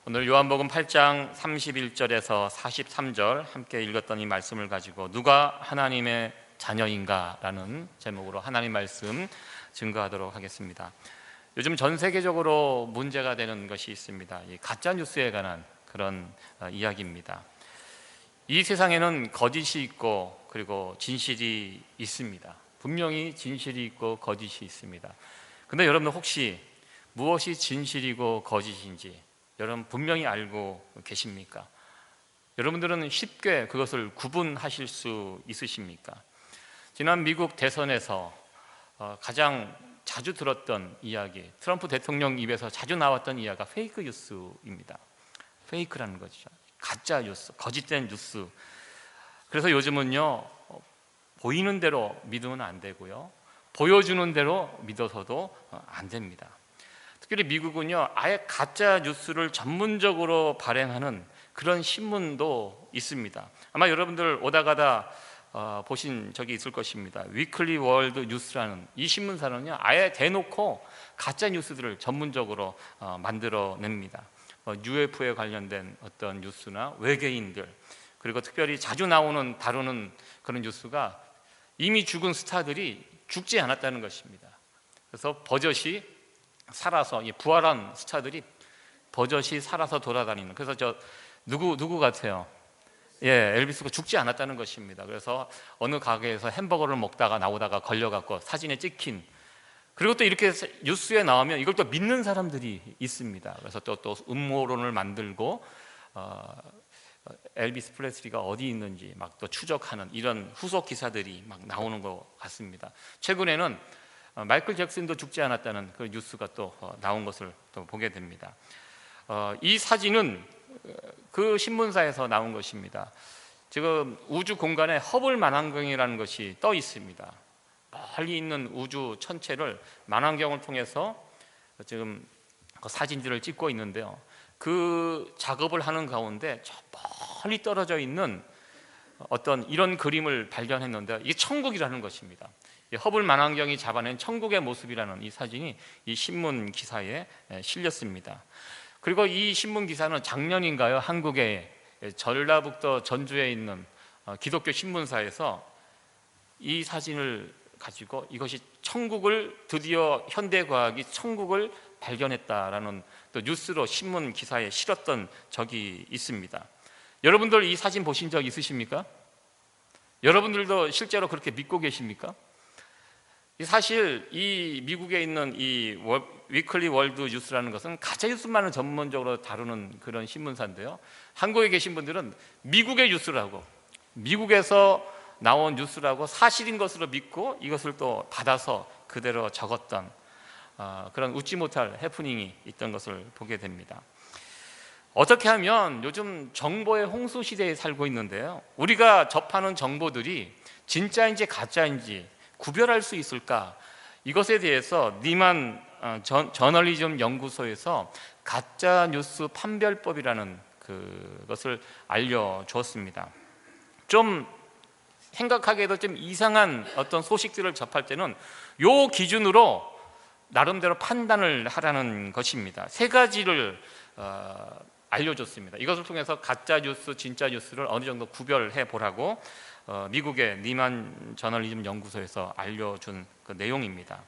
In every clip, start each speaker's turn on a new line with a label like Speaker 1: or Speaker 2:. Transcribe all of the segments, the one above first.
Speaker 1: 오늘 요한복음 8장 31절에서 43절 함께 읽었던 이 말씀을 가지고 누가 하나님의 자녀인가 라는 제목으로 하나님 말씀 증거하도록 하겠습니다. 요즘 전 세계적으로 문제가 되는 것이 있습니다. 이 가짜 뉴스에 관한 그런 이야기입니다. 이 세상에는 거짓이 있고 그리고 진실이 있습니다. 분명히 진실이 있고 거짓이 있습니다. 근데 여러분 혹시 무엇이 진실이고 거짓인지 여러분 분명히 알고 계십니까? 여러분들은 쉽게 그것을 구분하실 수 있으십니까? 지난 미국 대선에서 가장 자주 들었던 이야기, 트럼프 대통령 입에서 자주 나왔던 이야기가 페이크 뉴스입니다. 페이크라는 거죠. 가짜 뉴스, 거짓된 뉴스. 그래서 요즘은요, 보이는 대로 믿으면 안 되고요, 보여주는 대로 믿어서도 안 됩니다. 특별히 미국은요, 아예 가짜 뉴스를 전문적으로 발행하는 그런 신문도 있습니다. 아마 여러분들 오다 가다 보신 적이 있을 것입니다. 위클리 월드 뉴스라는 이 신문사는요, 아예 대놓고 가짜 뉴스들을 전문적으로 만들어냅니다. UFO에 관련된 어떤 뉴스나 외계인들, 그리고 특별히 자주 다루는 그런 뉴스가 이미 죽은 스타들이 죽지 않았다는 것입니다. 그래서 버젓이 살아서, 부활한 스타들이 버젓이 살아서 돌아다니는, 그래서 누구 같아요? 엘비스가 죽지 않았다는 것입니다. 그래서 어느 가게에서 햄버거를 먹다가 나오다가 걸려갖고 사진에 찍힌, 그리고 또 이렇게 뉴스에 나오면 이걸 또 믿는 사람들이 있습니다. 그래서 또 음모론을 만들고 엘비스 프레슬리가 어디 있는지 막 또 추적하는 이런 후속 기사들이 막 나오는 것 같습니다. 최근에는 마이클 잭슨도 죽지 않았다는 그 뉴스가 또 나온 것을 또 보게 됩니다. 이 사진은 그 신문사에서 나온 것입니다. 지금 우주 공간에 허블 만환경이라는 것이 떠 있습니다. 멀리 있는 우주 천체를 만환경을 통해서 지금 그 사진들을 찍고 있는데요, 그 작업을 하는 가운데 저 멀리 떨어져 있는 어떤 이런 그림을 발견했는데, 이게 천국이라는 것입니다. 허블 만환경이 잡아낸 천국의 모습이라는 이 사진이 이 신문 기사에 실렸습니다. 그리고 이 신문 기사는 작년인가요, 한국의 전라북도 전주에 있는 기독교 신문사에서 이 사진을 가지고 이것이 천국을, 드디어 현대과학이 천국을 발견했다라는 또 뉴스로 신문 기사에 실었던 적이 있습니다. 여러분들 이 사진 보신 적 있으십니까? 여러분들도 실제로 그렇게 믿고 계십니까? 사실 이 미국에 있는 이 위클리 월드 뉴스라는 것은 가짜 뉴스만을 전문적으로 다루는 그런 신문사인데요, 한국에 계신 분들은 미국의 뉴스라고, 미국에서 나온 뉴스라고 사실인 것으로 믿고 이것을 또 받아서 그대로 적었던 그런 웃지 못할 해프닝이 있던 것을 보게 됩니다. 어떻게 하면 요즘 정보의 홍수 시대에 살고 있는데요, 우리가 접하는 정보들이 진짜인지 가짜인지 구별할 수 있을까? 이것에 대해서 니만 저널리즘 연구소에서 가짜 뉴스 판별법이라는 그것을 알려주었습니다. 좀 생각하기에도 좀 이상한 어떤 소식들을 접할 때는 요 기준으로 나름대로 판단을 하라는 것입니다. 세 가지를 알려줬습니다. 이것을 통해서 가짜 뉴스, 진짜 뉴스를 어느 정도 구별해 보라고 미국의 니만 저널리즘 연구소에서 알려준 그 내용입니다.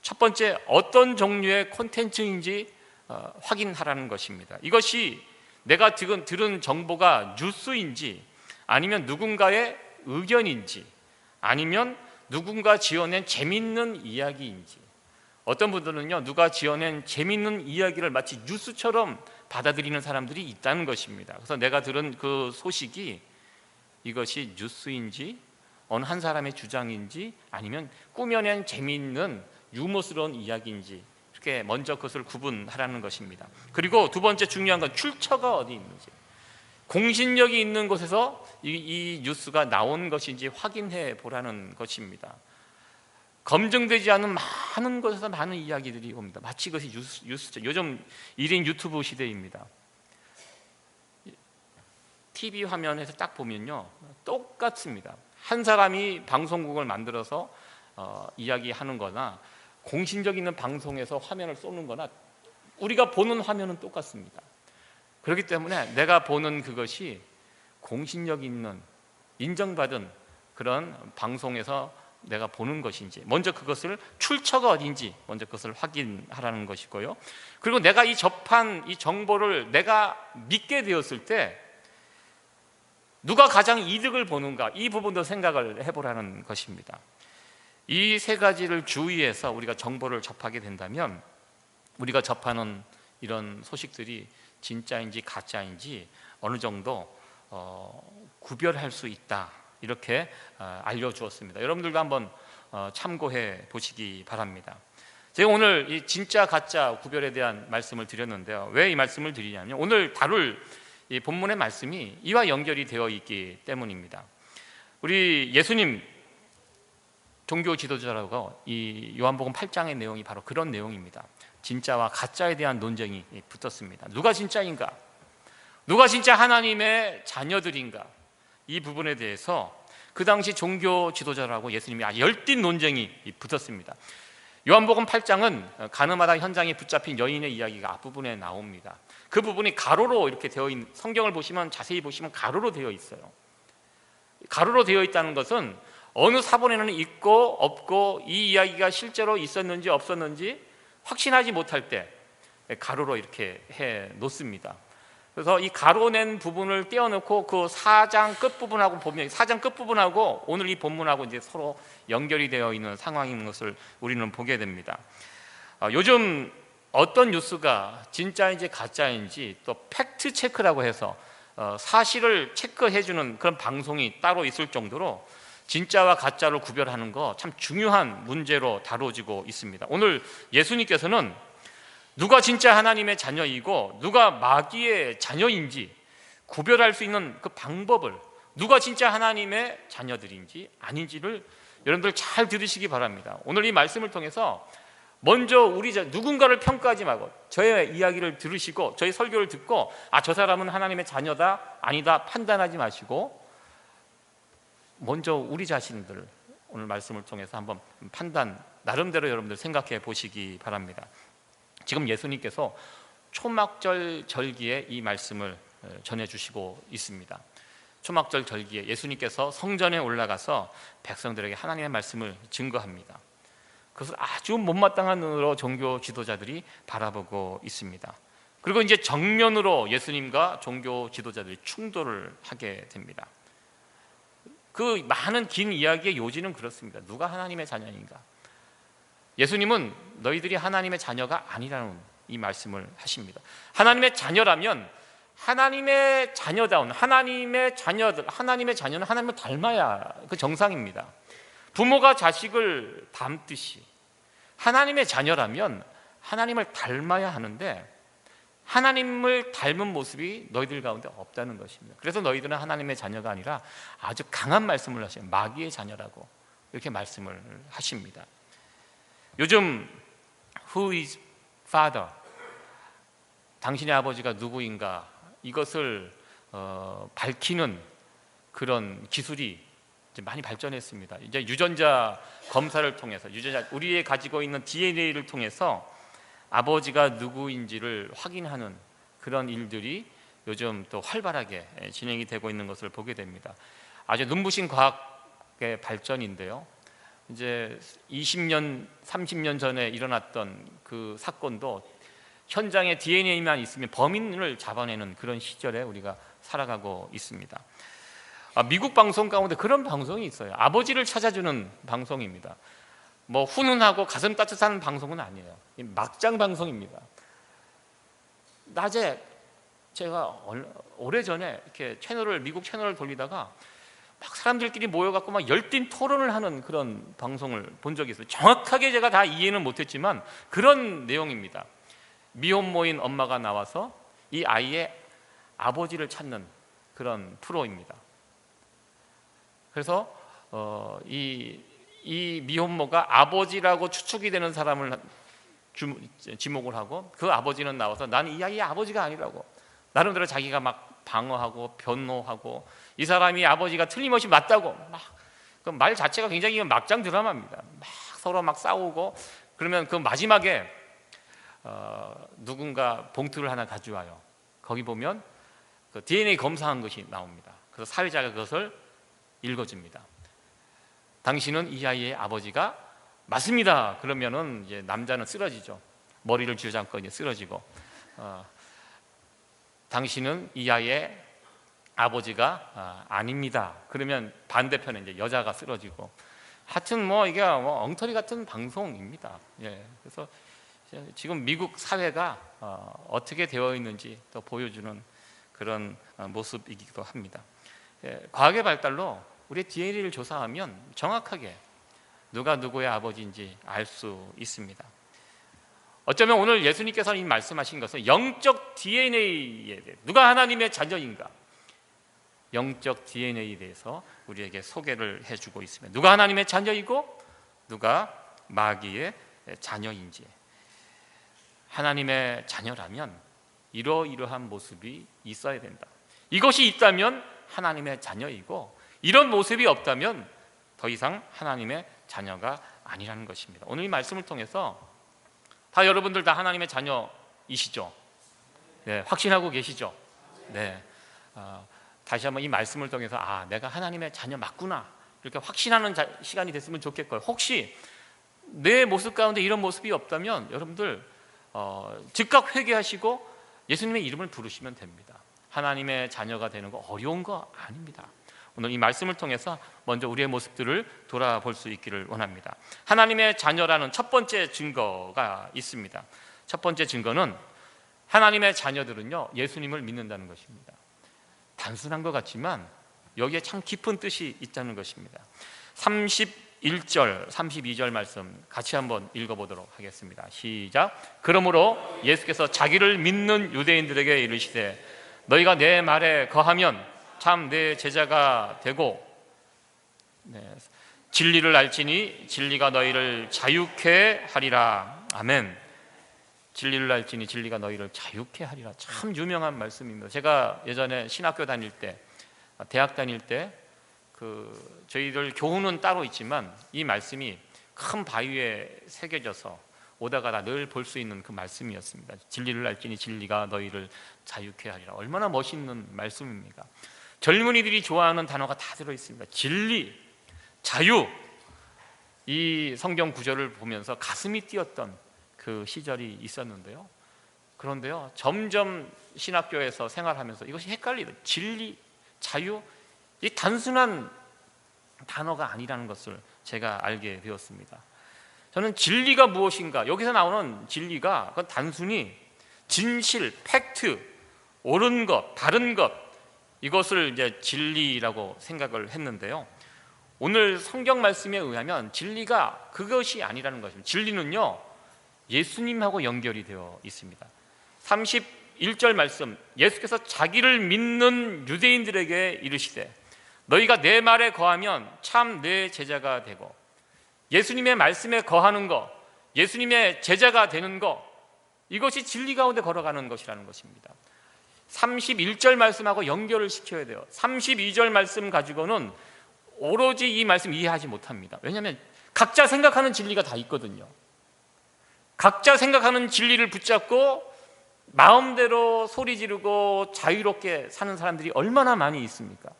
Speaker 1: 첫 번째, 어떤 종류의 콘텐츠인지 확인하라는 것입니다. 이것이 내가 지금 들은 정보가 뉴스인지, 아니면 누군가의 의견인지, 아니면 누군가 지어낸 재밌는 이야기인지. 어떤 분들은요, 누가 지어낸 재밌는 이야기를 마치 뉴스처럼 받아들이는 사람들이 있다는 것입니다. 그래서 내가 들은 그 소식이 이것이 뉴스인지, 어느 한 사람의 주장인지, 아니면 꾸며낸 재미있는 유머스러운 이야기인지, 이렇게 먼저 그것을 구분하라는 것입니다. 그리고 두 번째 중요한 건 출처가 어디 있는지, 공신력이 있는 곳에서 이 뉴스가 나온 것인지 확인해 보라는 것입니다. 검증되지 않은 많은 곳에서 많은 이야기들이 옵니다. 마치 그것이 뉴스죠. 요즘 1인 유튜브 시대입니다. TV 화면에서 딱 보면요, 똑같습니다. 한 사람이 방송국을 만들어서 이야기하는 거나 공신력 있는 방송에서 화면을 쏘는 거나 우리가 보는 화면은 똑같습니다. 그렇기 때문에 내가 보는 그것이 공신력 있는 인정받은 그런 방송에서 내가 보는 것인지 먼저 그것을 출처가 어딘지 먼저 그것을 확인하라는 것이고요. 그리고 내가 이 접한 이 정보를 내가 믿게 되었을 때 누가 가장 이득을 보는가, 이 부분도 생각을 해보라는 것입니다. 이 세 가지를 주의해서 우리가 정보를 접하게 된다면 우리가 접하는 이런 소식들이 진짜인지 가짜인지 어느 정도 구별할 수 있다, 이렇게 알려주었습니다. 여러분들도 한번 참고해 보시기 바랍니다. 제가 오늘 이 진짜 가짜 구별에 대한 말씀을 드렸는데요. 왜 이 말씀을 드리냐면 오늘 다룰 이 본문의 말씀이 이와 연결이 되어 있기 때문입니다. 우리 예수님 종교 지도자라고 이 요한복음 8장의 내용이 바로 그런 내용입니다. 진짜와 가짜에 대한 논쟁이 붙었습니다. 누가 진짜인가? 누가 진짜 하나님의 자녀들인가? 이 부분에 대해서 그 당시 종교 지도자라고 예수님이 아주 열띤 논쟁이 붙었습니다. 요한복음 8장은 가늠하다 현장에 붙잡힌 여인의 이야기가 앞부분에 나옵니다. 그 부분이 가로로 이렇게 되어 있는, 성경을 보시면 자세히 보시면 가로로 되어 있어요. 가로로 되어 있다는 것은 어느 사본에는 있고 없고 이 이야기가 실제로 있었는지 없었는지 확신하지 못할 때 가로로 이렇게 해 놓습니다. 그래서 이 가로낸 부분을 떼어놓고 그 4장 끝부분하고 보면 4장 끝부분하고 오늘 이 본문하고 이제 서로 연결이 되어 있는 상황인 것을 우리는 보게 됩니다. 요즘 어떤 뉴스가 진짜인지 가짜인지 또 팩트 체크라고 해서 사실을 체크해주는 그런 방송이 따로 있을 정도로 진짜와 가짜를 구별하는 거 참 중요한 문제로 다뤄지고 있습니다. 오늘 예수님께서는 누가 진짜 하나님의 자녀이고 누가 마귀의 자녀인지 구별할 수 있는 그 방법을, 누가 진짜 하나님의 자녀들인지 아닌지를 여러분들 잘 들으시기 바랍니다. 오늘 이 말씀을 통해서 먼저 우리 누군가를 평가하지 말고 저의 이야기를 들으시고 저의 설교를 듣고 저 사람은 하나님의 자녀다 아니다 판단하지 마시고 먼저 우리 자신들 오늘 말씀을 통해서 한번 판단, 나름대로 여러분들 생각해 보시기 바랍니다. 지금 예수님께서 초막절 절기에 이 말씀을 전해주시고 있습니다. 초막절 절기에 예수님께서 성전에 올라가서 백성들에게 하나님의 말씀을 증거합니다. 그것을 아주 못마땅한 눈으로 종교 지도자들이 바라보고 있습니다. 그리고 이제 정면으로 예수님과 종교 지도자들이 충돌을 하게 됩니다. 그 많은 긴 이야기의 요지는 그렇습니다. 누가 하나님의 자녀인가? 예수님은 너희들이 하나님의 자녀가 아니라는 이 말씀을 하십니다. 하나님의 자녀라면 하나님의 자녀다운 하나님의 자녀들, 하나님의 자녀는 하나님을 닮아야 그 정상입니다. 부모가 자식을 닮듯이 하나님의 자녀라면 하나님을 닮아야 하는데 하나님을 닮은 모습이 너희들 가운데 없다는 것입니다. 그래서 너희들은 하나님의 자녀가 아니라 아주 강한 말씀을 하셔요. 마귀의 자녀라고 이렇게 말씀을 하십니다. 요즘 Who is father? 당신의 아버지가 누구인가? 이것을 밝히는 그런 기술이 이제 많이 발전했습니다. 이제 유전자 검사를 통해서 우리의 가지고 있는 DNA를 통해서 아버지가 누구인지를 확인하는 그런 일들이 요즘 또 활발하게 진행이 되고 있는 것을 보게 됩니다. 아주 눈부신 과학의 발전인데요. 이제 20년, 30년 전에 일어났던 그 사건도 현장에 DNA만 있으면 범인을 잡아내는 그런 시절에 우리가 살아가고 있습니다. 미국 방송 가운데 그런 방송이 있어요. 아버지를 찾아주는 방송입니다. 뭐 훈훈하고 가슴 따뜻한 방송은 아니에요. 막장 방송입니다. 낮에 제가 오래전에 이렇게 미국 채널을 돌리다가 막 사람들끼리 모여갖고 막 열띤 토론을 하는 그런 방송을 본 적이 있어요. 정확하게 제가 다 이해는 못했지만 그런 내용입니다. 미혼모인 엄마가 나와서 이 아이의 아버지를 찾는 그런 프로입니다. 그래서 이 미혼모가 아버지라고 추측이 되는 사람을 지목을 하고 그 아버지는 나와서 나는 이 아이의 아버지가 아니라고 나름대로 자기가 막 방어하고 변호하고 이 사람이 아버지가 틀림없이 맞다고 막 그 말 자체가 굉장히 막장 드라마입니다. 막 서로 막 싸우고 그러면 그 마지막에 누군가 봉투를 하나 가져와요. 거기 보면 그 DNA 검사한 것이 나옵니다. 그래서 사회자가 그것을 읽어줍니다. 당신은 이 아이의 아버지가 맞습니다. 그러면은 이제 남자는 쓰러지죠. 머리를 쥐어잡고 이제 쓰러지고, 당신은 이 아이의 아버지가 아닙니다. 그러면 반대편에 이제 여자가 쓰러지고, 하여튼 뭐 이게 뭐 엉터리 같은 방송입니다. 예, 그래서 지금 미국 사회가 어떻게 되어 있는지 또 보여주는 그런 모습이기도 합니다. 예, 과학의 발달로 우리의 DNA를 조사하면 정확하게 누가 누구의 아버지인지 알 수 있습니다. 어쩌면 오늘 예수님께서 이 말씀하신 것은 영적 DNA에 대해, 누가 하나님의 자녀인가, 영적 DNA에 대해서 우리에게 소개를 해주고 있습니다. 누가 하나님의 자녀이고 누가 마귀의 자녀인지. 하나님의 자녀라면 이러이러한 모습이 있어야 된다. 이것이 있다면 하나님의 자녀이고, 이런 모습이 없다면 더 이상 하나님의 자녀가 아니라는 것입니다. 오늘 이 말씀을 통해서 여러분들 다 하나님의 자녀이시죠? 네, 확신하고 계시죠? 네. 다시 한번 이 말씀을 통해서 내가 하나님의 자녀 맞구나, 이렇게 확신하는 시간이 됐으면 좋겠고요. 혹시 내 모습 가운데 이런 모습이 없다면 여러분들 즉각 회개하시고 예수님의 이름을 부르시면 됩니다. 하나님의 자녀가 되는 거 어려운 거 아닙니다. 오늘 이 말씀을 통해서 먼저 우리의 모습들을 돌아볼 수 있기를 원합니다. 하나님의 자녀라는 첫 번째 증거가 있습니다. 첫 번째 증거는 하나님의 자녀들은요, 예수님을 믿는다는 것입니다. 단순한 것 같지만 여기에 참 깊은 뜻이 있다는 것입니다. 31절, 32절 말씀 같이 한번 읽어보도록 하겠습니다. 시작. 그러므로 예수께서 자기를 믿는 유대인들에게 이르시되 너희가 내 말에 거하면 참 내 제자가 되고, 진리를 알지니 진리가 너희를 자유케 하리라. 아멘. 진리를 알지니 진리가 너희를 자유케 하리라. 참 유명한 말씀입니다. 제가 예전에 신학교 다닐 때, 대학 다닐 때 저희들 교훈은 따로 있지만 이 말씀이 큰 바위에 새겨져서 오다가다 늘 볼 수 있는 그 말씀이었습니다. 진리를 알지니 진리가 너희를 자유케 하리라. 얼마나 멋있는 말씀입니까? 젊은이들이 좋아하는 단어가 다 들어있습니다. 진리, 자유. 이 성경 구절을 보면서 가슴이 뛰었던 그 시절이 있었는데요. 그런데요, 점점 신학교에서 생활하면서 이것이 헷갈리다. 진리, 자유, 이 단순한 단어가 아니라는 것을 제가 알게 되었습니다. 저는 진리가 무엇인가, 여기서 나오는 진리가 그건 단순히 진실, 팩트, 옳은 것, 바른 것, 이것을 이제 진리라고 생각을 했는데요. 오늘 성경 말씀에 의하면 진리가 그것이 아니라는 것입니다. 진리는요, 예수님하고 연결이 되어 있습니다. 31절 말씀, 예수께서 자기를 믿는 유대인들에게 이르시되 너희가 내 말에 거하면 참 내 제자가 되고, 예수님의 말씀에 거하는 것, 예수님의 제자가 되는 것, 이것이 진리 가운데 걸어가는 것이라는 것입니다. 31절 말씀하고 연결을 시켜야 돼요. 32절 말씀 가지고는 오로지 이 말씀 이해하지 못합니다. 왜냐하면 각자 생각하는 진리가 다 있거든요. 각자 생각하는 진리를 붙잡고 마음대로 소리 지르고 자유롭게 사는 사람들이 얼마나 많이 있습니까?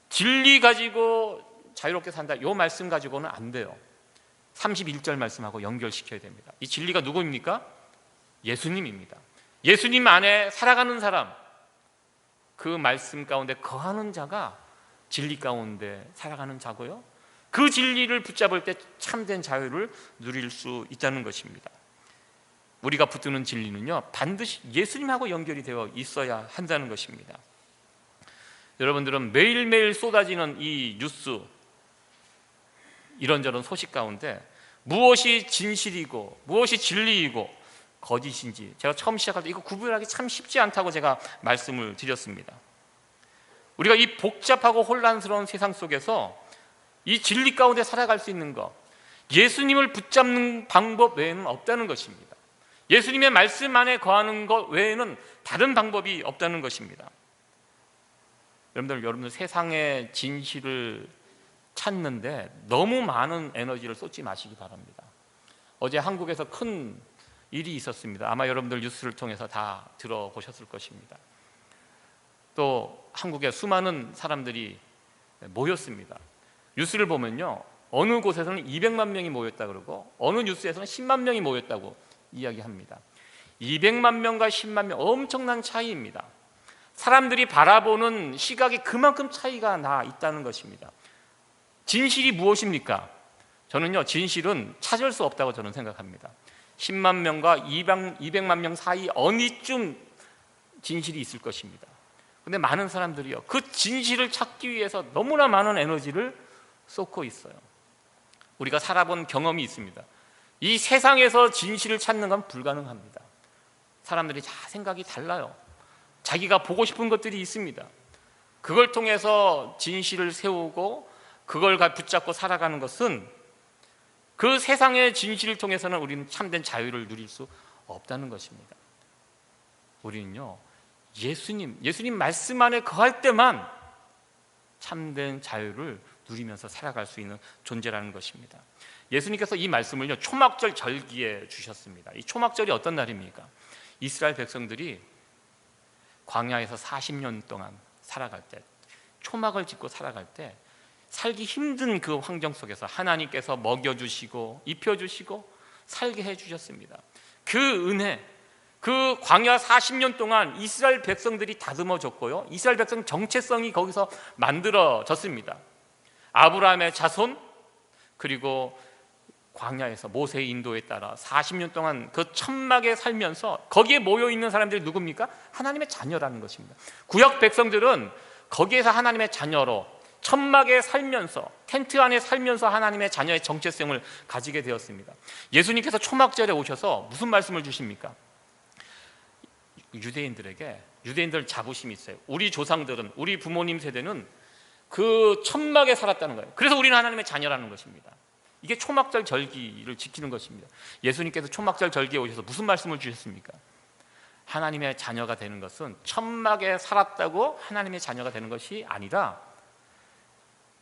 Speaker 1: 진리 가지고 자유롭게 산다, 이 말씀 가지고는 안 돼요. 31절 말씀하고 연결시켜야 됩니다. 이 진리가 누구입니까? 예수님입니다. 예수님 안에 살아가는 사람, 그 말씀 가운데 거하는 자가 진리 가운데 살아가는 자고요, 그 진리를 붙잡을 때 참된 자유를 누릴 수 있다는 것입니다. 우리가 붙드는 진리는요, 반드시 예수님하고 연결이 되어 있어야 한다는 것입니다. 여러분들은 매일매일 쏟아지는 이 뉴스, 이런저런 소식 가운데 무엇이 진실이고 무엇이 진리이고 거짓인지 제가 처음 시작할 때 이거 구분하기 참 쉽지 않다고 제가 말씀을 드렸습니다. 우리가 이 복잡하고 혼란스러운 세상 속에서 이 진리 가운데 살아갈 수 있는 것, 예수님을 붙잡는 방법 외에는 없다는 것입니다. 예수님의 말씀 안에 거하는 것 외에는 다른 방법이 없다는 것입니다. 여러분들 세상의 진실을 찾는데 너무 많은 에너지를 쏟지 마시기 바랍니다. 어제 한국에서 큰 일이 있었습니다. 아마 여러분들 뉴스를 통해서 다 들어보셨을 것입니다. 또 한국에 수많은 사람들이 모였습니다. 뉴스를 보면요, 어느 곳에서는 200만 명이 모였다 그러고 어느 뉴스에서는 10만 명이 모였다고 이야기합니다. 200만 명과 10만 명, 엄청난 차이입니다. 사람들이 바라보는 시각이 그만큼 차이가 나 있다는 것입니다. 진실이 무엇입니까? 저는요, 진실은 찾을 수 없다고 저는 생각합니다. 10만 명과 200만 명 사이 어디쯤 진실이 있을 것입니다. 근데 많은 사람들이요, 그 진실을 찾기 위해서 너무나 많은 에너지를 쏟고 있어요. 우리가 살아본 경험이 있습니다. 이 세상에서 진실을 찾는 건 불가능합니다. 사람들이 다 생각이 달라요. 자기가 보고 싶은 것들이 있습니다. 그걸 통해서 진실을 세우고 그걸 붙잡고 살아가는 것은, 그 세상의 진실을 통해서는 우리는 참된 자유를 누릴 수 없다는 것입니다. 우리는요, 예수님 말씀 안에 거할 때만 참된 자유를 누리면서 살아갈 수 있는 존재라는 것입니다. 예수님께서 이 말씀을요, 초막절 절기에 주셨습니다. 이 초막절이 어떤 날입니까? 이스라엘 백성들이 광야에서 40년 동안 살아갈 때, 초막을 짓고 살아갈 때 살기 힘든 그 환경 속에서 하나님께서 먹여주시고 입혀주시고 살게 해주셨습니다. 그 은혜, 그 광야 40년 동안 이스라엘 백성들이 다듬어졌고요, 이스라엘 백성 정체성이 거기서 만들어졌습니다. 아브라함의 자손, 그리고 광야에서 모세의 인도에 따라 40년 동안 그 천막에 살면서 거기에 모여있는 사람들이 누굽니까? 하나님의 자녀라는 것입니다. 구약 백성들은 거기에서 하나님의 자녀로 천막에 살면서, 텐트 안에 살면서 하나님의 자녀의 정체성을 가지게 되었습니다. 예수님께서 초막절에 오셔서 무슨 말씀을 주십니까? 유대인들 자부심이 있어요. 우리 조상들은, 우리 부모님 세대는 그 천막에 살았다는 거예요. 그래서 우리는 하나님의 자녀라는 것입니다. 이게 초막절 절기를 지키는 것입니다. 예수님께서 초막절 절기에 오셔서 무슨 말씀을 주셨습니까? 하나님의 자녀가 되는 것은 천막에 살았다고 하나님의 자녀가 되는 것이 아니라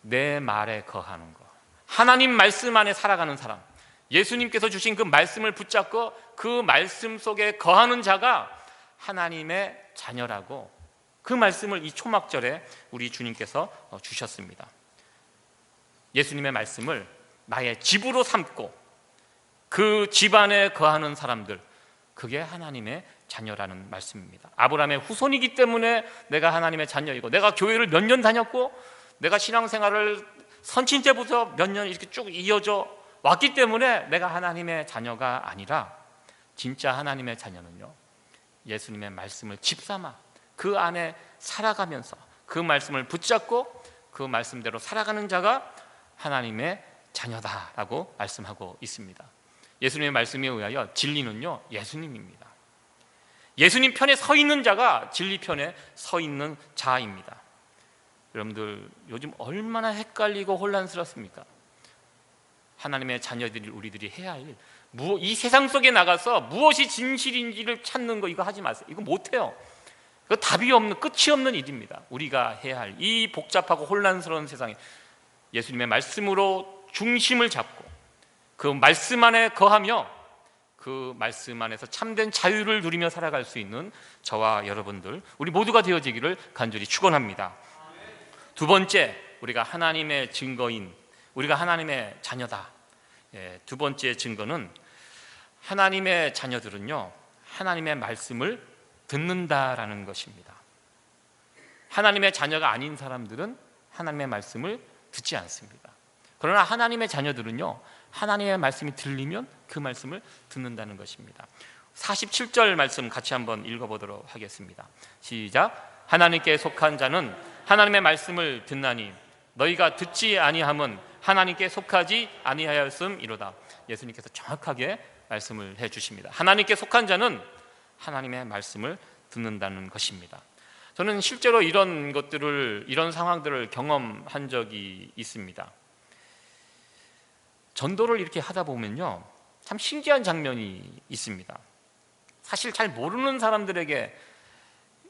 Speaker 1: 내 말에 거하는 것, 하나님 말씀 안에 살아가는 사람, 예수님께서 주신 그 말씀을 붙잡고 그 말씀 속에 거하는 자가 하나님의 자녀라고, 그 말씀을 이 초막절에 우리 주님께서 주셨습니다. 예수님의 말씀을 나의 집으로 삼고 그 집안에 거하는 사람들, 그게 하나님의 자녀라는 말씀입니다. 아브라함의 후손이기 때문에 내가 하나님의 자녀이고, 내가 교회를 몇 년 다녔고, 내가 신앙생활을 선친 때부터 몇 년 이렇게 쭉 이어져 왔기 때문에 내가 하나님의 자녀가 아니라, 진짜 하나님의 자녀는요, 예수님의 말씀을 집삼아 그 안에 살아가면서 그 말씀을 붙잡고 그 말씀대로 살아가는 자가 하나님의 자녀다라고 말씀하고 있습니다. 예수님의 말씀에 의하여 진리는요, 예수님입니다. 예수님 편에 서 있는 자가 진리 편에 서 있는 자입니다. 여러분들 요즘 얼마나 헷갈리고 혼란스럽습니까? 하나님의 자녀들이, 우리들이 해야 할 일, 이 세상 속에 나가서 무엇이 진실인지를 찾는 거, 이거 하지 마세요. 이거 못해요. 이거 답이 없는, 끝이 없는 일입니다. 우리가 해야 할 이 복잡하고 혼란스러운 세상에 예수님의 말씀으로 중심을 잡고 그 말씀 안에 거하며 그 말씀 안에서 참된 자유를 누리며 살아갈 수 있는 저와 여러분들, 우리 모두가 되어지기를 간절히 축원합니다. 두 번째, 우리가 하나님의 증거인, 우리가 하나님의 자녀다. 두 번째 증거는, 하나님의 자녀들은요, 하나님의 말씀을 듣는다라는 것입니다. 하나님의 자녀가 아닌 사람들은 하나님의 말씀을 듣지 않습니다. 그러나 하나님의 자녀들은요, 하나님의 말씀이 들리면 그 말씀을 듣는다는 것입니다. 47절 말씀 같이 한번 읽어보도록 하겠습니다. 시작. 하나님께 속한 자는 하나님의 말씀을 듣나니 너희가 듣지 아니함은 하나님께 속하지 아니하였음이로다. 예수님께서 정확하게 말씀을 해주십니다. 하나님께 속한 자는 하나님의 말씀을 듣는다는 것입니다. 저는 실제로 이런 상황들을 경험한 적이 있습니다. 전도를 이렇게 하다 보면요, 참 신기한 장면이 있습니다. 사실 잘 모르는 사람들에게,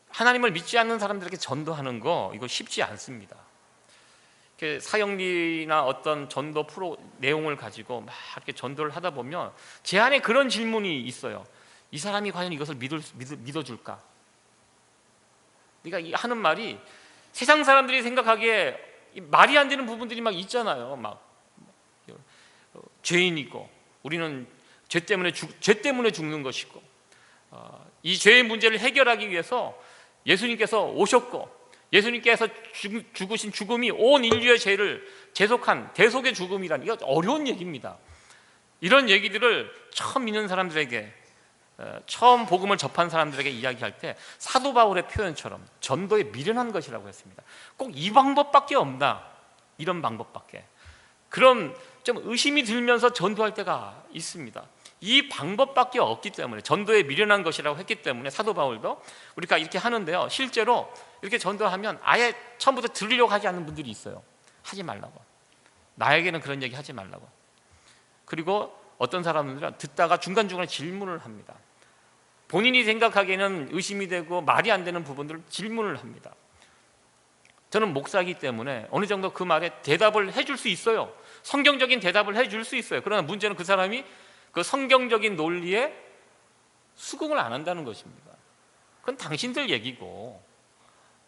Speaker 1: 하나님을 믿지 않는 사람들에게 전도하는 거, 이거 쉽지 않습니다. 사형리나 어떤 전도 프로 내용을 가지고 막 이렇게 전도를 하다 보면 제 안에 그런 질문이 있어요. 이 사람이 과연 이것을 믿어줄까? 그러니까 하는 말이 세상 사람들이 생각하기에 말이 안 되는 부분들이 막 있잖아요. 막 죄인이고 우리는 죄 때문에 죽는 것이고 이 죄의 문제를 해결하기 위해서 예수님께서 오셨고 예수님께서 죽으신 죽음이 온 인류의 죄를 제속한 대속의 죽음이란 이거 어려운 얘기입니다. 이런 얘기들을 처음 믿는 사람들에게 처음 복음을 접한 사람들에게 이야기할 때 사도 바울의 표현처럼 전도에 미련한 것이라고 했습니다. 꼭 이 방법밖에 없나? 이런 방법밖에. 그럼 좀 의심이 들면서 전도할 때가 있습니다. 이 방법밖에 없기 때문에 전도에 미련한 것이라고 했기 때문에 사도 바울도 우리가 이렇게 하는데요, 실제로 이렇게 전도하면 아예 처음부터 들으려고 하지 않는 분들이 있어요. 하지 말라고. 나에게는 그런 얘기 하지 말라고. 그리고 어떤 사람들은 듣다가 중간중간에 질문을 합니다. 본인이 생각하기에는 의심이 되고 말이 안 되는 부분들을 질문을 합니다. 저는 목사이기 때문에 어느 정도 그 말에 대답을 해줄 수 있어요. 성경적인 대답을 해줄 수 있어요. 그러나 문제는 그 사람이 그 성경적인 논리에 수긍을 안 한다는 것입니다. 그건 당신들 얘기고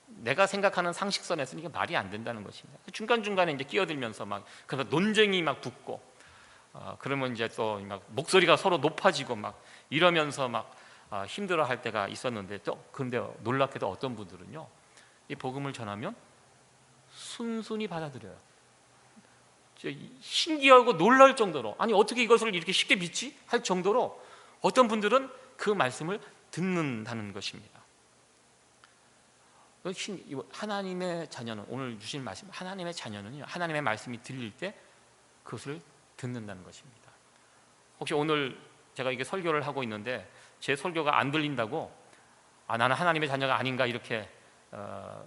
Speaker 1: 내가 생각하는 상식선에서는 이게 말이 안 된다는 것입니다. 중간중간에 이제 끼어들면서 막 그래서 논쟁이 막 붙고 그러면 이제 또 막 목소리가 서로 높아지고 막 이러면서 막 힘들어할 때가 있었는데, 또 그런데 놀랍게도 어떤 분들은요, 이 복음을 전하면 순순히 받아들여요. 신기하고 놀랄 정도로, 아니 어떻게 이것을 이렇게 쉽게 믿지? 할 정도로 어떤 분들은 그 말씀을 듣는다는 것입니다. 하나님의 자녀는, 오늘 주신 말씀, 하나님의 자녀는요, 하나님의 말씀이 들릴 때 그것을 듣는다는 것입니다. 혹시 오늘 제가 이게 설교를 하고 있는데 제 설교가 안 들린다고 나는 하나님의 자녀가 아닌가 이렇게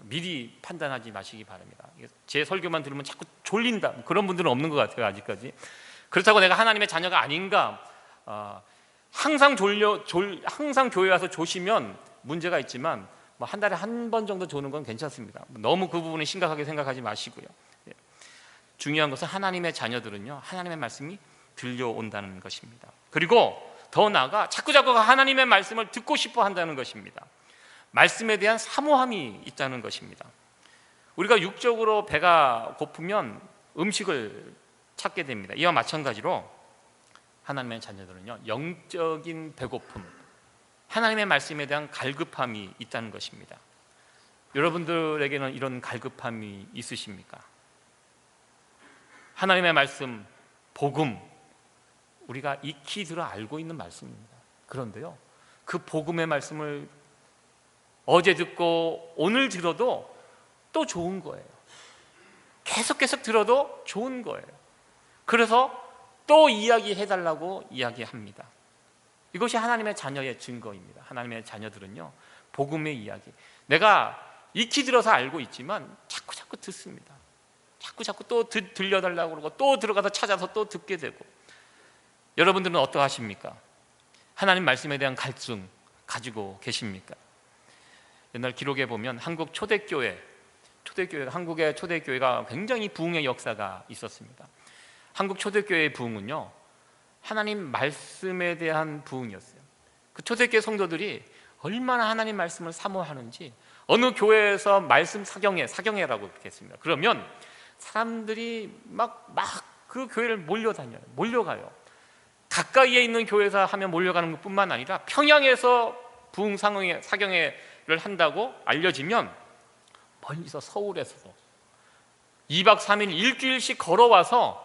Speaker 1: 미리 판단하지 마시기 바랍니다. 제 설교만 들으면 자꾸 졸린다, 그런 분들은 없는 것 같아요, 아직까지. 그렇다고 내가 하나님의 자녀가 아닌가, 항상 항상 교회 와서 조시면 문제가 있지만 뭐 한 달에 한 번 정도 조는 건 괜찮습니다. 너무 그 부분을 심각하게 생각하지 마시고요. 중요한 것은 하나님의 자녀들은요, 하나님의 말씀이 들려온다는 것입니다. 그리고 더 나아가 자꾸 하나님의 말씀을 듣고 싶어 한다는 것입니다. 말씀에 대한 사모함이 있다는 것입니다. 우리가 육적으로 배가 고프면 음식을 찾게 됩니다. 이와 마찬가지로 하나님의 자녀들은요, 영적인 배고픔, 하나님의 말씀에 대한 갈급함이 있다는 것입니다. 여러분들에게는 이런 갈급함이 있으십니까? 하나님의 말씀, 복음, 우리가 익히 들어 알고 있는 말씀입니다. 그런데요, 그 복음의 말씀을 어제 듣고 오늘 들어도 또 좋은 거예요. 계속 들어도 좋은 거예요. 그래서 또 이야기해달라고 이야기합니다. 이것이 하나님의 자녀의 증거입니다. 하나님의 자녀들은요, 복음의 이야기, 내가 익히 들어서 알고 있지만 자꾸 듣습니다. 자꾸 또 들려달라고 그러고 또 들어가서 찾아서 또 듣게 되고. 여러분들은 어떠하십니까? 하나님 말씀에 대한 갈증 가지고 계십니까? 옛날 기록에 보면 한국 초대교회, 한국의 초대교회가 굉장히 부흥의 역사가 있었습니다. 한국 초대교회의 부흥은요, 하나님 말씀에 대한 부흥이었어요. 그 초대교회 성도들이 얼마나 하나님 말씀을 사모하는지, 어느 교회에서 말씀 사경회라고 그렇게 했습니다. 그러면 사람들이 막 그 교회를 몰려가요. 가까이에 있는 교회에서 하면 몰려가는 것뿐만 아니라 평양에서 부흥 사경회를 한다고 알려지면 멀리서 서울에서도 2박 3일 일주일씩 걸어와서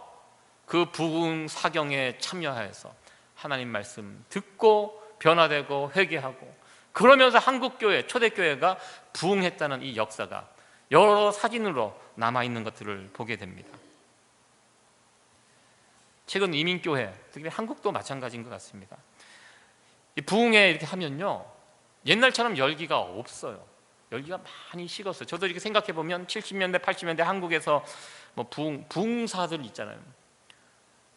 Speaker 1: 그 부흥 사경에 참여해서 하나님 말씀 듣고 변화되고 회개하고, 그러면서 한국교회, 초대교회가 부흥했다는 이 역사가 여러 사진으로 남아있는 것들을 보게 됩니다. 최근 이민교회, 특히 한국도 마찬가지인 것 같습니다. 이 부흥회 이렇게 하면요, 옛날처럼 열기가 없어요. 열기가 많이 식었어요. 저도 이렇게 생각해 보면 70년대, 80년대 한국에서 뭐 부흥사들 있잖아요.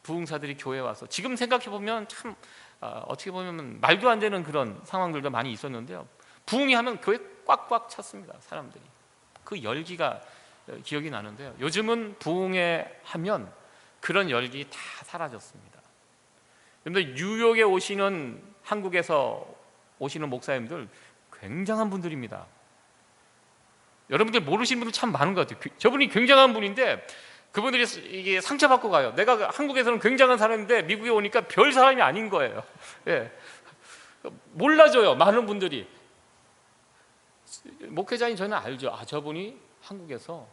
Speaker 1: 부흥사들이 교회에 와서, 지금 생각해 보면 참 어떻게 보면 말도 안 되는 그런 상황들도 많이 있었는데요, 부흥이 하면 교회 꽉꽉 찼습니다. 사람들이. 그 열기가 기억이 나는데요. 요즘은 부흥회 하면 그런 열기 다 사라졌습니다. 그런데 뉴욕에 오시는, 한국에서 오시는 목사님들 굉장한 분들입니다. 여러분들 모르시는 분들 참 많은 것 같아요. 저분이 굉장한 분인데 그분들이 이게 상처받고 가요. 내가 한국에서는 굉장한 사람인데 미국에 오니까 별 사람이 아닌 거예요. 예. 몰라줘요, 많은 분들이. 목회자인 저는 알죠. 저분이 한국에서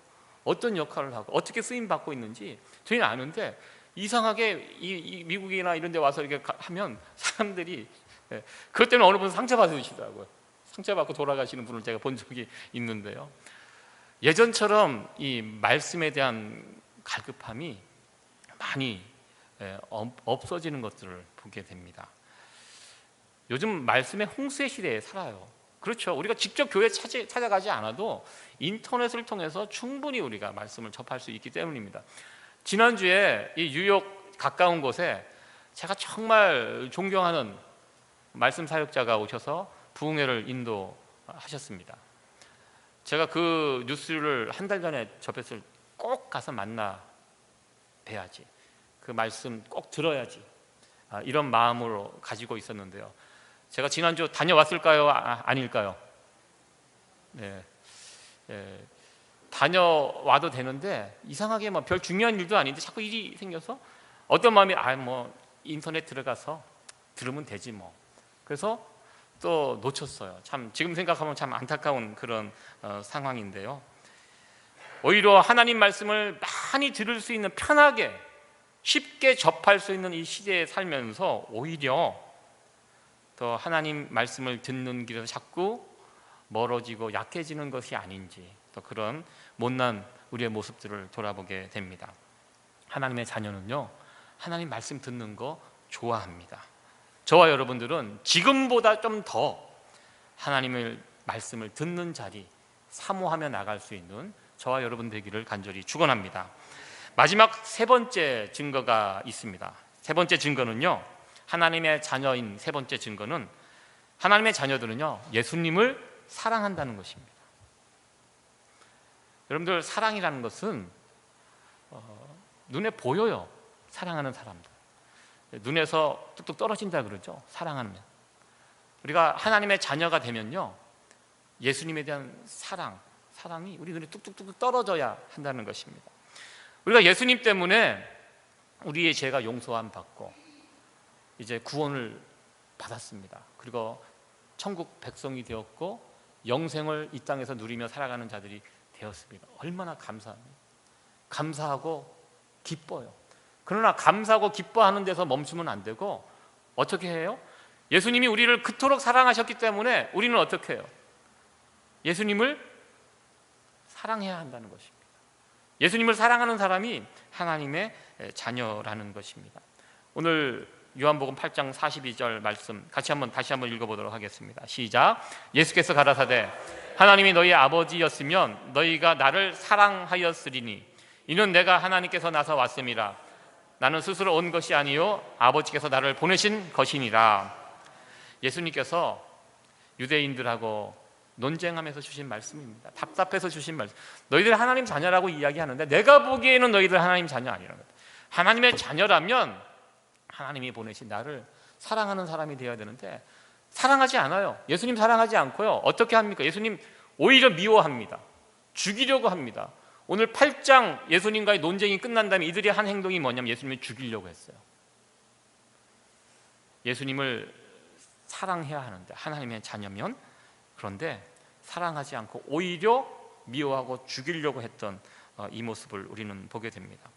Speaker 1: 어떤 역할을 하고 어떻게 쓰임 받고 있는지 저희는 아는데, 이상하게 이 미국이나 이런 데 와서 이렇게 하면 사람들이, 그것 때문에 어느 분은 상처받으시더라고요. 상처받고 돌아가시는 분을 제가 본 적이 있는데요. 예전처럼 이 말씀에 대한 갈급함이 많이 없어지는 것들을 보게 됩니다. 요즘 말씀의 홍수의 시대에 살아요. 그렇죠. 우리가 직접 교회 찾아가지 않아도 인터넷을 통해서 충분히 우리가 말씀을 접할 수 있기 때문입니다. 지난주에 이 뉴욕 가까운 곳에 제가 정말 존경하는 말씀 사역자가 오셔서 부흥회를 인도하셨습니다. 제가 그 뉴스를 한 달 전에 접했을 때 꼭 가서 만나 뵈야지, 그 말씀 꼭 들어야지, 이런 마음으로 가지고 있었는데요. 제가 지난주 다녀왔을까요? 아닐까요? 네. 다녀와도 되는데 이상하게 뭐 별 중요한 일도 아닌데 자꾸 일이 생겨서 어떤 마음이 뭐 인터넷 들어가서 들으면 되지 뭐. 그래서 또 놓쳤어요. 참 지금 생각하면 참 안타까운 그런 상황인데요. 오히려 하나님 말씀을 많이 들을 수 있는, 편하게 쉽게 접할 수 있는 이 시대에 살면서 오히려 더 하나님 말씀을 듣는 길에서 자꾸 멀어지고 약해지는 것이 아닌지, 또 그런 못난 우리의 모습들을 돌아보게 됩니다. 하나님의 자녀는요, 하나님 말씀 듣는 거 좋아합니다. 저와 여러분들은 지금보다 좀 더 하나님의 말씀을 듣는 자리 사모하며 나갈 수 있는 저와 여러분 되기를 간절히 축원합니다. 마지막 세 번째 증거가 있습니다. 세 번째 증거는요, 하나님의 자녀인 세 번째 증거는, 하나님의 자녀들은요 예수님을 사랑한다는 것입니다. 여러분들, 사랑이라는 것은 눈에 보여요. 사랑하는 사람들 눈에서 뚝뚝 떨어진다 그러죠. 사랑하면, 우리가 하나님의 자녀가 되면요 예수님에 대한 사랑이 우리 눈에 뚝뚝뚝 떨어져야 한다는 것입니다. 우리가 예수님 때문에 우리의 죄가 용서함 받고 이제 구원을 받았습니다. 그리고 천국 백성이 되었고 영생을 이 땅에서 누리며 살아가는 자들이 되었습니다. 얼마나 감사하고 기뻐요. 그러나 감사하고 기뻐하는 데서 멈추면 안 되고 어떻게 해요? 예수님이 우리를 그토록 사랑하셨기 때문에 우리는 어떻게 해요? 예수님을 사랑해야 한다는 것입니다. 예수님을 사랑하는 사람이 하나님의 자녀라는 것입니다. 오늘 요한복음 8장 42절 말씀 다시 한번 읽어보도록 하겠습니다. 시작. 예수께서 가라사대 하나님이 너희 아버지였으면 너희가 나를 사랑하였으리니 이는 내가 하나님께서 나서 왔음이라. 나는 스스로 온 것이 아니요 아버지께서 나를 보내신 것이니라. 예수님께서 유대인들하고 논쟁하면서 주신 말씀입니다. 답답해서 주신 말씀. 너희들 하나님 자녀라고 이야기하는데 내가 보기에는 너희들 하나님 자녀 아니라는 거예요. 하나님의 자녀라면 하나님이 보내신 나를 사랑하는 사람이 되어야 되는데 사랑하지 않아요. 예수님 사랑하지 않고요. 어떻게 합니까? 예수님 오히려 미워합니다. 죽이려고 합니다. 오늘 8장 예수님과의 논쟁이 끝난 다음에 이들이 한 행동이 뭐냐면 예수님을 죽이려고 했어요. 예수님을 사랑해야 하는데 하나님의 자녀면, 그런데 사랑하지 않고 오히려 미워하고 죽이려고 했던 이 모습을 우리는 보게 됩니다.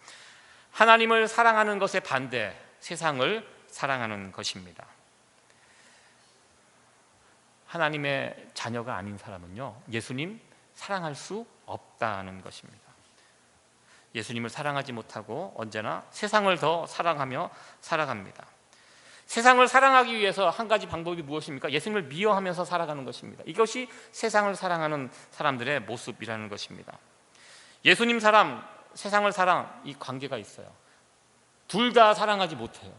Speaker 1: 하나님을 사랑하는 것의 반대, 세상을 사랑하는 것입니다. 하나님의 자녀가 아닌 사람은요 예수님 사랑할 수 없다는 것입니다. 예수님을 사랑하지 못하고 언제나 세상을 더 사랑하며 살아갑니다. 세상을 사랑하기 위해서 한 가지 방법이 무엇입니까? 예수님을 미워하면서 살아가는 것입니다. 이것이 세상을 사랑하는 사람들의 모습이라는 것입니다. 예수님 사랑, 세상을 사랑, 이 관계가 있어요. 둘 다 사랑하지 못해요.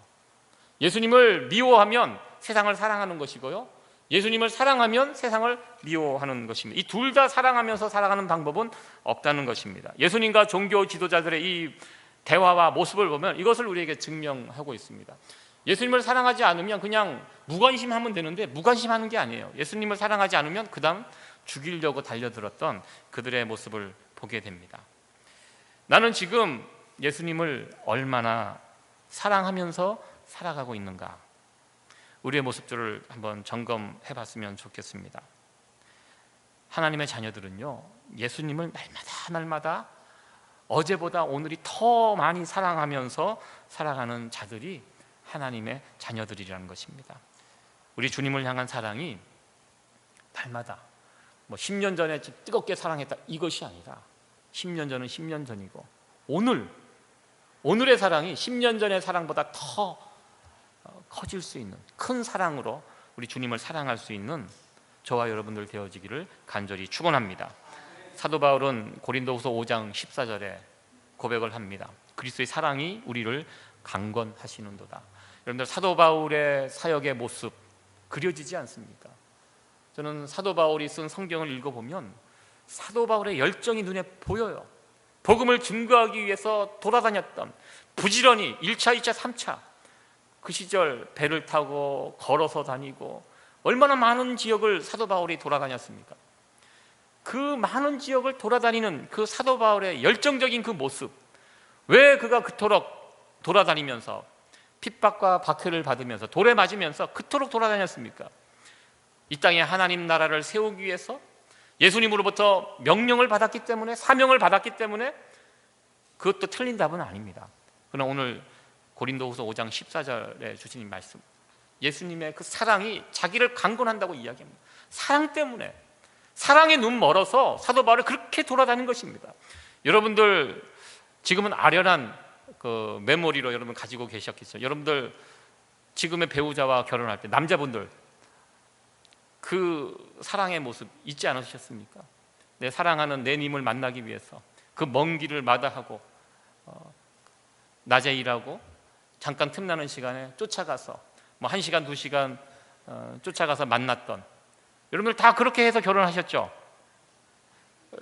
Speaker 1: 예수님을 미워하면 세상을 사랑하는 것이고요, 예수님을 사랑하면 세상을 미워하는 것입니다. 이 둘 다 사랑하면서 살아가는 방법은 없다는 것입니다. 예수님과 종교 지도자들의 이 대화와 모습을 보면 이것을 우리에게 증명하고 있습니다. 예수님을 사랑하지 않으면 그냥 무관심하면 되는데 무관심하는 게 아니에요. 예수님을 사랑하지 않으면 그 다음 죽이려고 달려들었던 그들의 모습을 보게 됩니다. 나는 지금 예수님을 얼마나 사랑하면서 살아가고 있는가, 우리의 모습들을 한번 점검해 봤으면 좋겠습니다. 하나님의 자녀들은요, 예수님을 날마다 어제보다 오늘이 더 많이 사랑하면서 살아가는 자들이 하나님의 자녀들이라는 것입니다. 우리 주님을 향한 사랑이 날마다 10년 전에 뜨겁게 사랑했다 이것이 아니라 10년 전은 10년 전이고 오늘의 사랑이 10년 전의 사랑보다 더 커질 수 있는 큰 사랑으로 우리 주님을 사랑할 수 있는 저와 여러분들 되어지기를 간절히 축원합니다. 사도 바울은 고린도후서 5장 14절에 고백을 합니다. 그리스도의 사랑이 우리를 강건하시는도다. 여러분들, 사도 바울의 사역의 모습 그려지지 않습니까? 저는 사도 바울이 쓴 성경을 읽어보면 사도 바울의 열정이 눈에 보여요. 복음을 증거하기 위해서 돌아다녔던, 부지런히 1차, 2차, 3차 그 시절 배를 타고 걸어서 다니고 얼마나 많은 지역을 사도 바울이 돌아다녔습니까? 그 많은 지역을 돌아다니는 그 사도 바울의 열정적인 그 모습, 왜 그가 그토록 돌아다니면서 핍박과 박해를 받으면서 돌에 맞으면서 그토록 돌아다녔습니까? 이 땅에 하나님 나라를 세우기 위해서 예수님으로부터 명령을 받았기 때문에, 사명을 받았기 때문에. 그것도 틀린 답은 아닙니다. 그러나 오늘 고린도후서 5장 14절에 주신 말씀, 예수님의 그 사랑이 자기를 강건한다고 이야기합니다. 사랑 때문에, 사랑에 눈 멀어서 사도 바울이 그렇게 돌아다닌 것입니다. 여러분들 지금은 아련한 그 메모리로 여러분 가지고 계셨겠죠. 여러분들 지금의 배우자와 결혼할 때 남자분들 그 사랑의 모습 잊지 않으셨습니까? 내 사랑하는 내 님을 만나기 위해서 그 먼 길을 마다하고 낮에 일하고 잠깐 틈나는 시간에 쫓아가서 1시간, 2시간 쫓아가서 만났던, 여러분들 다 그렇게 해서 결혼하셨죠?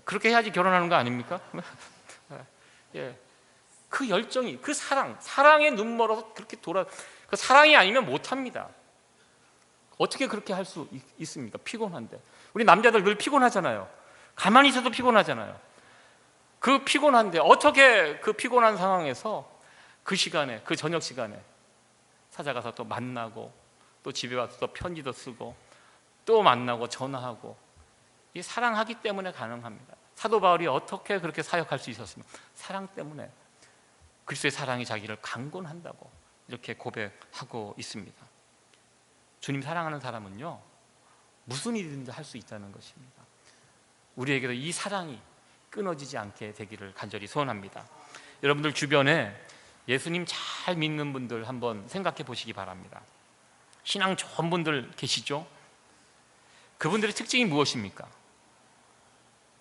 Speaker 1: 그렇게 해야지 결혼하는 거 아닙니까? 예. 그 열정이, 그 사랑에 눈 멀어서 그렇게 그 사랑이 아니면 못합니다. 어떻게 그렇게 할 수 있습니까? 피곤한데. 우리 남자들 늘 피곤하잖아요. 가만히 있어도 피곤하잖아요. 그 피곤한데 어떻게 그 피곤한 상황에서 그 시간에, 그 저녁 시간에 찾아가서 또 만나고 또 집에 와서 또 편지도 쓰고 또 만나고 전화하고, 이 사랑하기 때문에 가능합니다. 사도 바울이 어떻게 그렇게 사역할 수 있었습니까? 사랑 때문에. 그리스도의 사랑이 자기를 강건한다고 이렇게 고백하고 있습니다. 주님 사랑하는 사람은요, 무슨 일이든지 할 수 있다는 것입니다. 우리에게도 이 사랑이 끊어지지 않게 되기를 간절히 소원합니다. 여러분들 주변에 예수님 잘 믿는 분들 한번 생각해 보시기 바랍니다. 신앙 좋은 분들 계시죠? 그분들의 특징이 무엇입니까?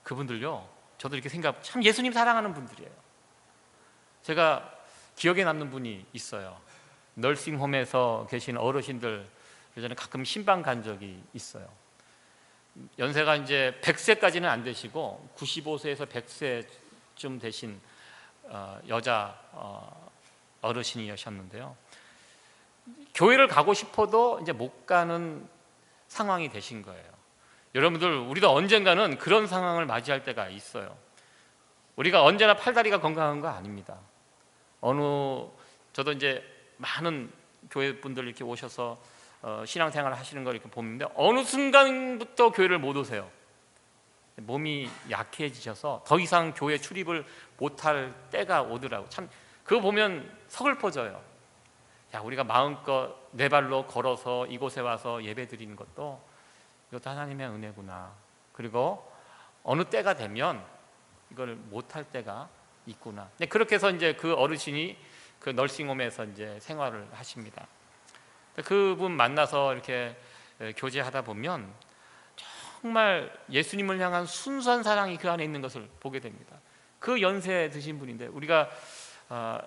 Speaker 1: 그분들요, 저도 이렇게 참 예수님 사랑하는 분들이에요. 제가 기억에 남는 분이 있어요. 널싱홈에서 계신 어르신들 예전에 가끔 신방 간 적이 있어요. 연세가 이제 100세까지는 안 되시고 95세에서 100세쯤 되신 여자 어르신이셨는데요. 교회를 가고 싶어도 이제 못 가는 상황이 되신 거예요. 여러분들, 우리도 언젠가는 그런 상황을 맞이할 때가 있어요. 우리가 언제나 팔다리가 건강한 거 아닙니다. 저도 이제 많은 교회 분들 이렇게 오셔서 신앙생활을 하시는 걸 이렇게 보는데 어느 순간부터 교회를 못 오세요. 몸이 약해지셔서 더 이상 교회 출입을 못할 때가 오더라고. 참 그거 보면 서글퍼져요. 야, 우리가 마음껏 내 발로 걸어서 이곳에 와서 예배 드리는 것도 이것도 하나님의 은혜구나. 그리고 어느 때가 되면 이걸 못할 때가 있구나. 그렇게 해서 이제 그 어르신이 그 널싱홈에서 이제 생활을 하십니다. 그분 만나서 이렇게 교제하다 보면 정말 예수님을 향한 순수한 사랑이 그 안에 있는 것을 보게 됩니다. 그 연세 드신 분인데, 우리가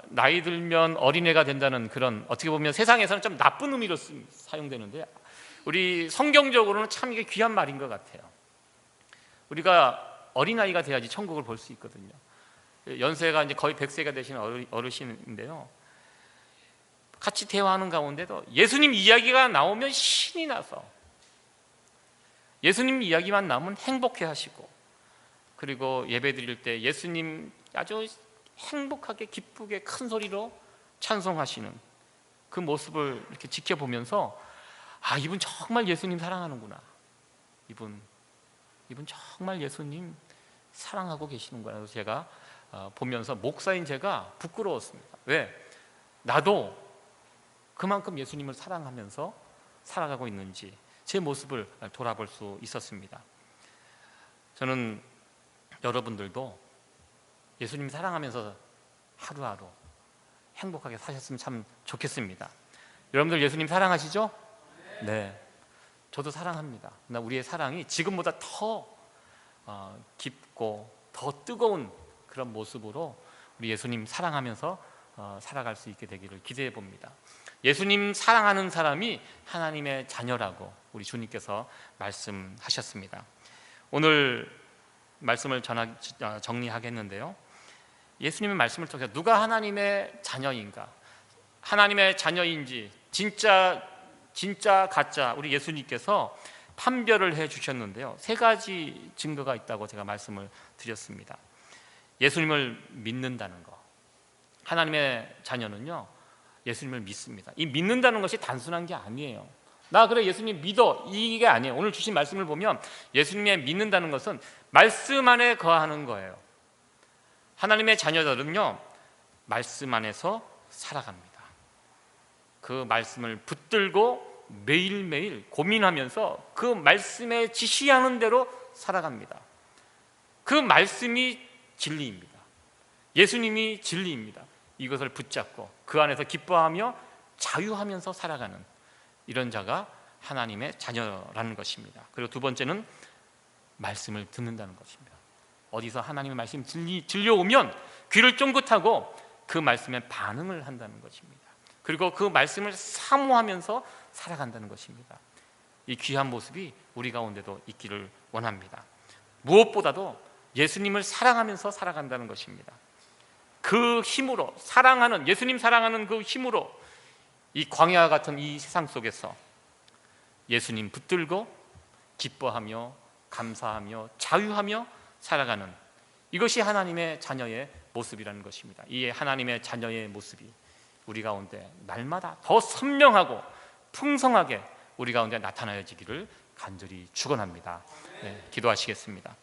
Speaker 1: 나이 들면 어린애가 된다는 그런, 어떻게 보면 세상에서는 좀 나쁜 의미로 사용되는데, 우리 성경적으로는 참 이게 귀한 말인 것 같아요. 우리가 어린아이가 돼야지 천국을 볼 수 있거든요. 연세가 이제 거의 100세가 되신 어르신인데요, 같이 대화하는 가운데도 예수님 이야기가 나오면 신이 나서, 예수님 이야기만 나오면 행복해 하시고, 그리고 예배 드릴 때 예수님 아주 행복하게 기쁘게 큰 소리로 찬송하시는 그 모습을 이렇게 지켜보면서, 아, 이분 정말 예수님 사랑하는구나, 이분 정말 예수님 사랑하고 계시는구나. 그래서 제가 보면서 목사인 제가 부끄러웠습니다. 왜? 나도 그만큼 예수님을 사랑하면서 살아가고 있는지 제 모습을 돌아볼 수 있었습니다. 저는 여러분들도 예수님 사랑하면서 하루하루 행복하게 사셨으면 참 좋겠습니다. 여러분들 예수님 사랑하시죠? 네, 저도 사랑합니다. 그러나 우리의 사랑이 지금보다 더 깊고 더 뜨거운 그런 모습으로 우리 예수님 사랑하면서 살아갈 수 있게 되기를 기대해 봅니다. 예수님 사랑하는 사람이 하나님의 자녀라고 우리 주님께서 말씀하셨습니다. 오늘 말씀을 정리하겠는데요, 예수님의 말씀을 통해서 누가 하나님의 자녀인가, 하나님의 자녀인지 진짜 가짜 우리 예수님께서 판별을 해 주셨는데요, 세 가지 증거가 있다고 제가 말씀을 드렸습니다. 예수님을 믿는다는 거. 하나님의 자녀는요, 예수님을 믿습니다. 이 믿는다는 것이 단순한 게 아니에요. 나 그래 예수님 믿어, 이게 아니에요. 오늘 주신 말씀을 보면 예수님의 믿는다는 것은 말씀 안에 거하는 거예요. 하나님의 자녀들은요, 말씀 안에서 살아갑니다. 그 말씀을 붙들고 매일매일 고민하면서 그 말씀에 지시하는 대로 살아갑니다. 그 말씀이 진리입니다. 예수님이 진리입니다. 이것을 붙잡고 그 안에서 기뻐하며 자유하면서 살아가는 이런 자가 하나님의 자녀라는 것입니다. 그리고 두 번째는 말씀을 듣는다는 것입니다. 어디서 하나님의 말씀이 들려오면 귀를 쫑긋하고 그 말씀에 반응을 한다는 것입니다. 그리고 그 말씀을 사모하면서 살아간다는 것입니다. 이 귀한 모습이 우리 가운데도 있기를 원합니다. 무엇보다도 예수님을 사랑하면서 살아간다는 것입니다. 그 힘으로, 사랑하는, 예수님 사랑하는 그 힘으로 이 광야 같은 이 세상 속에서 예수님 붙들고 기뻐하며 감사하며 자유하며 살아가는, 이것이 하나님의 자녀의 모습이라는 것입니다. 이 하나님의 자녀의 모습이 우리 가운데 날마다 더 선명하고 풍성하게 우리 가운데 나타나야지기를 간절히 축원합니다. 네, 기도하시겠습니다.